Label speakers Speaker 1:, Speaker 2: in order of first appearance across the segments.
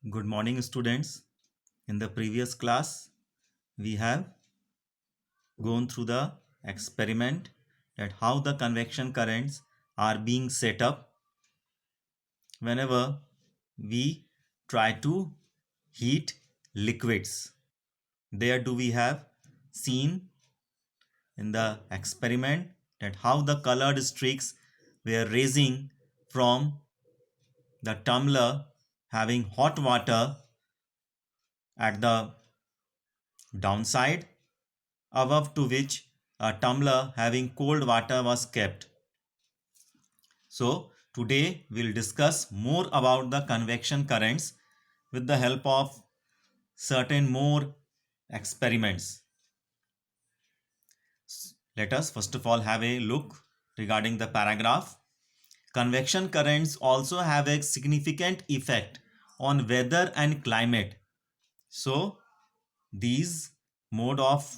Speaker 1: Good morning, students. In the previous class, we have gone through the experiment that how the convection currents are being set up whenever we try to heat liquids. There do we have seen in the experiment that how the colored streaks were raising from the tumbler having hot water at the downside, above to which a tumbler having cold water was kept. So today we'll discuss more about the convection currents with the help of certain more experiments. Let us first of all have a look regarding the paragraph. Convection currents also have a significant effect on weather and climate. So these mode of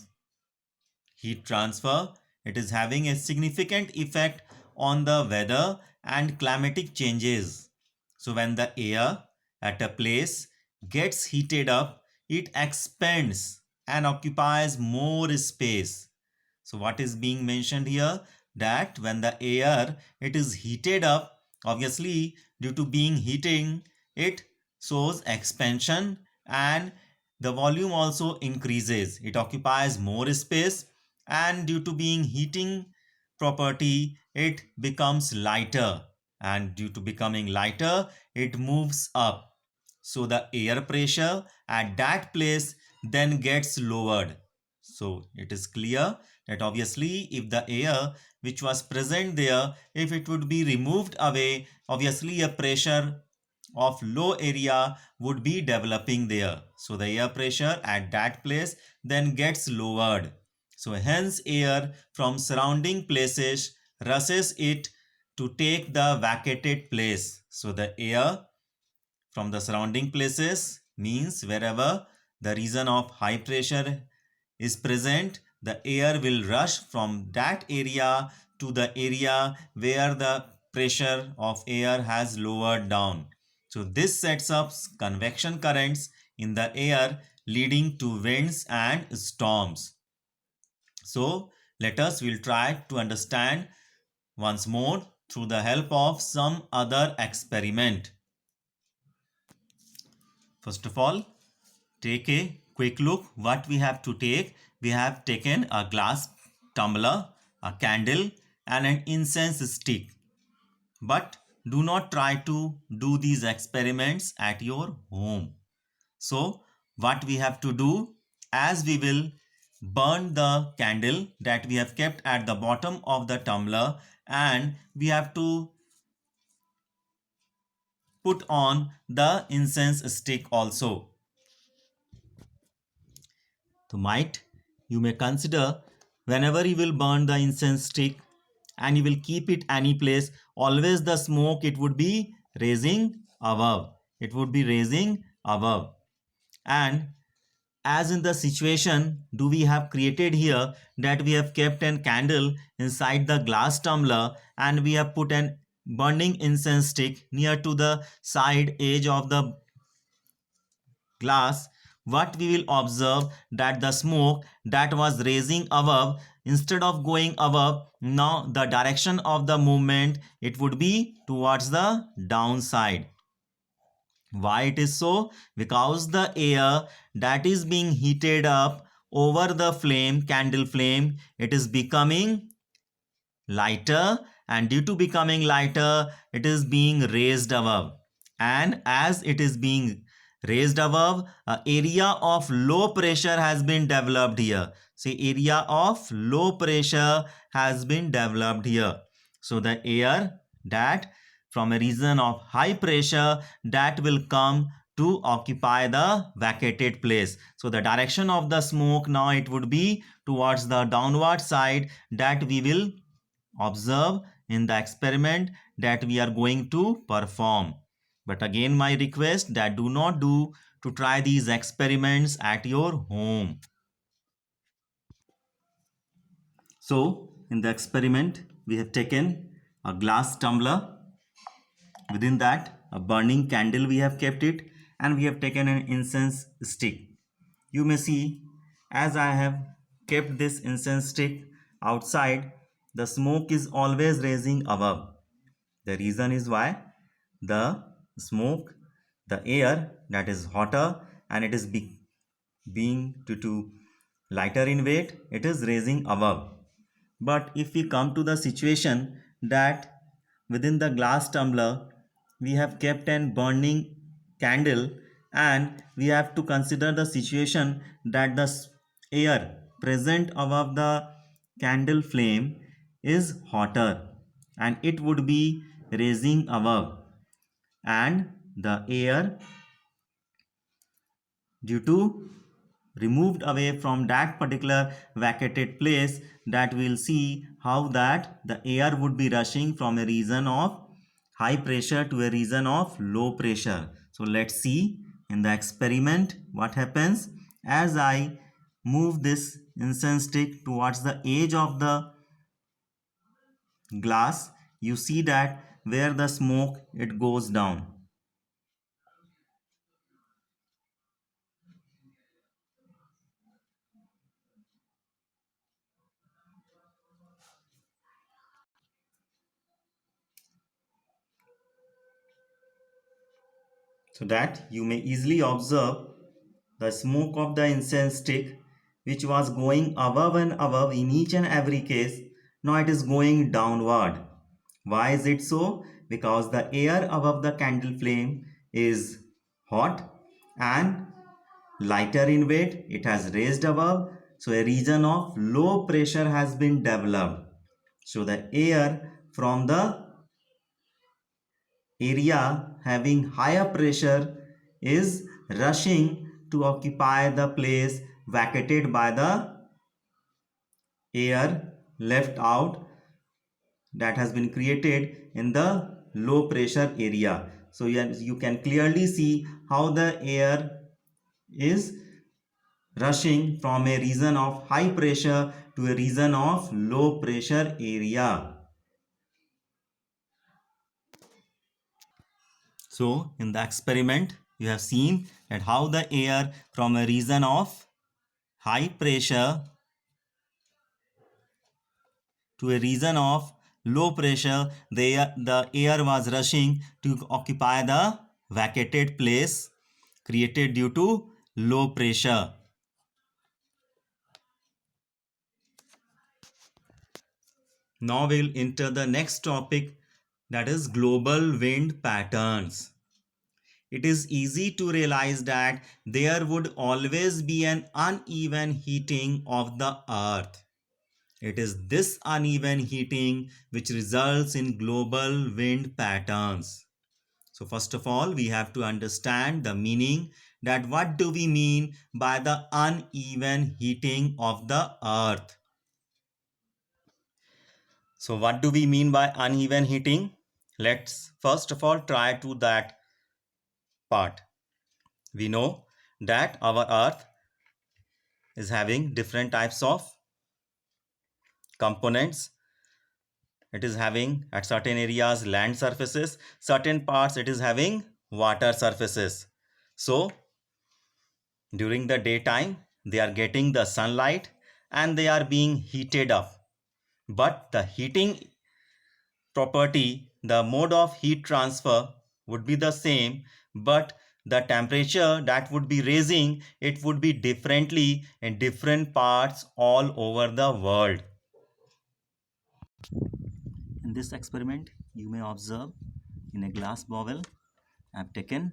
Speaker 1: heat transfer, it is having a significant effect on the weather and climatic changes. So when the air at a place gets heated up, it expands and occupies more space. So what is being mentioned here, that when the air it is heated up, obviously due to being heating, it shows expansion and the volume also increases. It occupies more space, and due to being heating property, it becomes lighter, and due to becoming lighter, it moves up. So the air pressure at that place then gets lowered. So it is clear that obviously if the air which was present there, if it would be removed away, obviously a pressure of low area would be developing there. So the air pressure at that place then gets lowered. So hence air from surrounding places rushes it to take the vacated place. So the air from the surrounding places means wherever the region of high pressure is present, the air will rush from that area to the area where the pressure of air has lowered down. So this sets up convection currents in the air leading to winds and storms. So let us will try to understand once more through the help of some other experiment. First of all, take a quick look what we have to take. We have taken a glass tumbler, a candle and an incense stick. But do not try to do these experiments at your home. So what we have to do, as we will burn the candle that we have kept at the bottom of the tumbler, and we have to put on the incense stick also. So might you may consider, whenever you will burn the incense stick and you will keep it any place, always the smoke it would be raising above. It would be raising above. And as in the situation do we have created here, that we have kept a candle inside the glass tumbler and we have put an burning incense stick near to the side edge of the glass, what we will observe, that the smoke that was raising above, instead of going above, now the direction of the movement it would be towards the downside. Why it is so? Because the air that is being heated up over the flame, candle flame, it is becoming lighter, and due to becoming lighter, it is being raised above. And as it is being raised above, an area of low pressure has been developed here. See, area of low pressure has been developed here. So the air that from a region of high pressure that will come to occupy the vacated place. So the direction of the smoke now it would be towards the downward side, that we will observe in the experiment that we are going to perform. But again my request that do not do to try these experiments at your home. So in the experiment we have taken a glass tumbler, within that a burning candle we have kept it, and we have taken an incense stick. You may see, as I have kept this incense stick outside, the smoke is always rising above. The reason is why the smoke, the air that is hotter, and it is being to lighter in weight, it is raising above. But if we come to the situation that within the glass tumbler we have kept an burning candle, and we have to consider the situation that the air present above the candle flame is hotter and it would be raising above, and the air, due to removed away from that particular vacated place, that we'll see how that the air would be rushing from a region of high pressure to a region of low pressure. So let's see in the experiment what happens. As I move this incense stick towards the edge of the glass, you see that where the smoke, it goes down. So that you may easily observe the smoke of the incense stick, which was going above and above in each and every case, now it is going downward. Why is it so? Because the air above the candle flame is hot and lighter in weight, it has raised above, so a region of low pressure has been developed. So the air from the area having higher pressure is rushing to occupy the place vacated by the air left out that has been created in the low pressure area. So you can clearly see how the air is rushing from a region of high pressure to a region of low pressure area. So in the experiment, you have seen that how the air from a region of high pressure to a region of low pressure, the air was rushing to occupy the vacated place created due to low pressure. Now we'll enter the next topic, that is global wind patterns. It is easy to realize that there would always be an uneven heating of the earth. It is this uneven heating which results in global wind patterns. So first of all, we have to understand the meaning, that what do we mean by the uneven heating of the earth. So what do we mean by uneven heating? Let's first of all try to that part. We know that our earth is having different types of components. It is having at certain areas land surfaces, certain parts it is having water surfaces. So during the daytime they are getting the sunlight and they are being heated up, but the heating property, the mode of heat transfer would be the same, but the temperature that would be raising, it would be differently in different parts all over the world. In this experiment, you may observe in a glass bowl, I have taken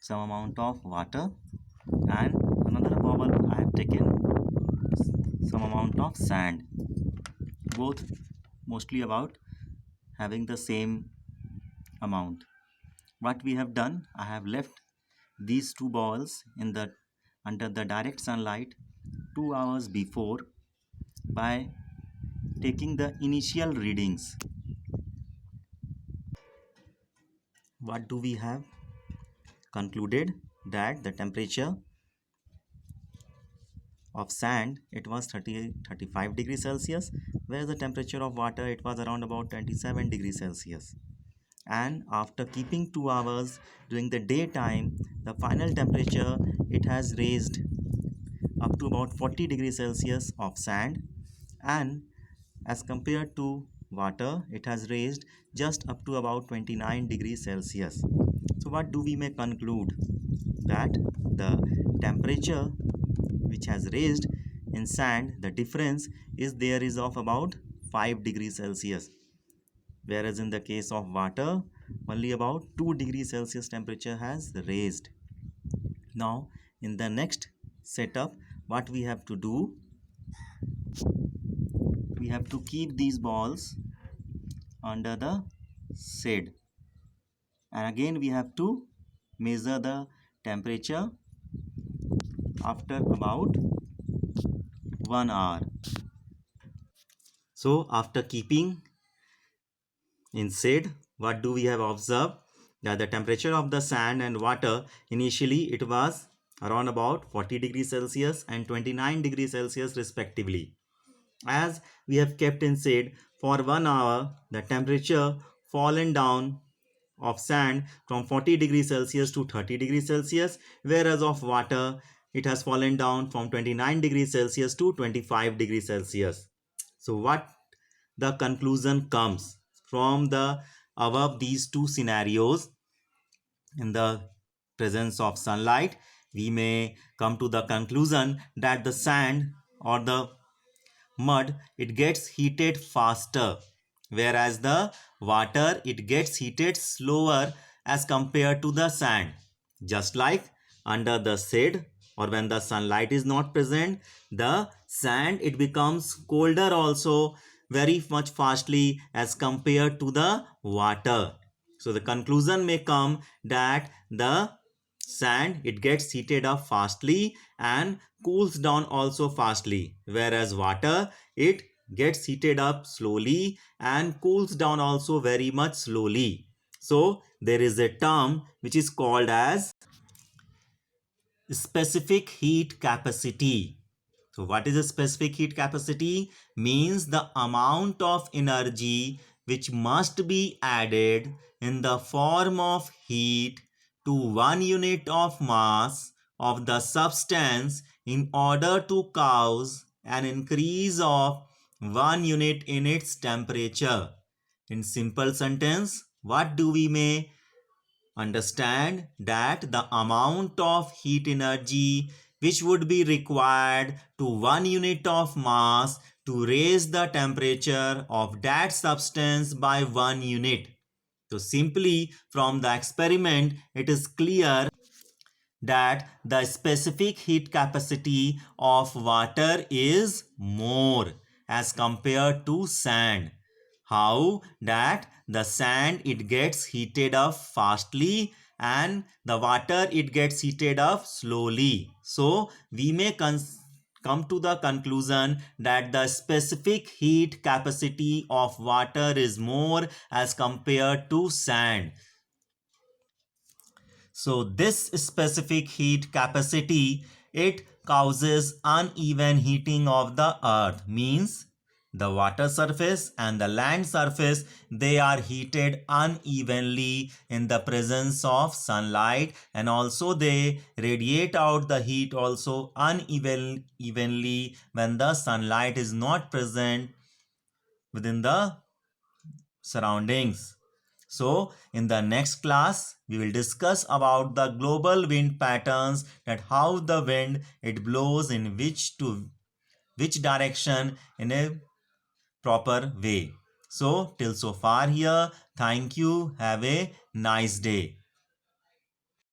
Speaker 1: some amount of water, and another bowl I have taken some amount of sand, both mostly about having the same amount. What we have done, I have left these two balls in the under the direct sunlight 2 hours before by taking the initial readings. What do we have concluded? That the temperature of sand, it was 35 degrees Celsius, whereas the temperature of water, it was around about 27 degrees Celsius. and after keeping 2 hours during the daytime, the final temperature it has raised up to about 40 degrees Celsius of sand, and as compared to water it has raised just up to about 29 degrees Celsius. So what do we may conclude? That the temperature which has raised in sand, the difference is there is of about 5 degrees Celsius, whereas in the case of water only about 2 degrees Celsius temperature has raised. Now in the next setup, what we have to do, we have to keep these balls under the shade, and again we have to measure the temperature after about 1 hour. So after keeping in shade, what do we have observed? That the temperature of the sand and water initially it was around about 40 degrees Celsius and 29 degrees Celsius respectively. As we have kept in shade for 1 hour, the temperature fallen down of sand from 40 degrees Celsius to 30 degrees Celsius, whereas of water it has fallen down from 29 degrees Celsius to 25 degrees Celsius. So what the conclusion comes from the above these two scenarios? In the presence of sunlight, we may come to the conclusion that the sand or the mud it gets heated faster, whereas the water it gets heated slower as compared to the sand. Just like under the shade or when the sunlight is not present, the sand it becomes colder also very much fastly as compared to the water. So the conclusion may come that the sand it gets heated up fastly and cools down also fastly, whereas water it gets heated up slowly and cools down also very much slowly. So there is a term which is called as specific heat capacity. So what is a specific heat capacity? Means the amount of energy which must be added in the form of heat to 1 unit of mass of the substance in order to cause an increase of 1 unit in its temperature. In simple sentence, what do we may understand? That the amount of heat energy which would be required to 1 unit of mass to raise the temperature of that substance by 1 unit. So simply from the experiment it is clear that the specific heat capacity of water is more as compared to sand. How? That the sand it gets heated up fastly and the water it gets heated up slowly. So we may come to the conclusion that the specific heat capacity of water is more as compared to sand. So this specific heat capacity it causes uneven heating of the earth, means the water surface and the land surface they are heated unevenly in the presence of sunlight, and also they radiate out the heat also unevenly when the sunlight is not present within the surroundings. So in the next class, we will discuss about the global wind patterns, that how the wind it blows in which direction in a proper way. So till so far here, thank you. Have a nice day.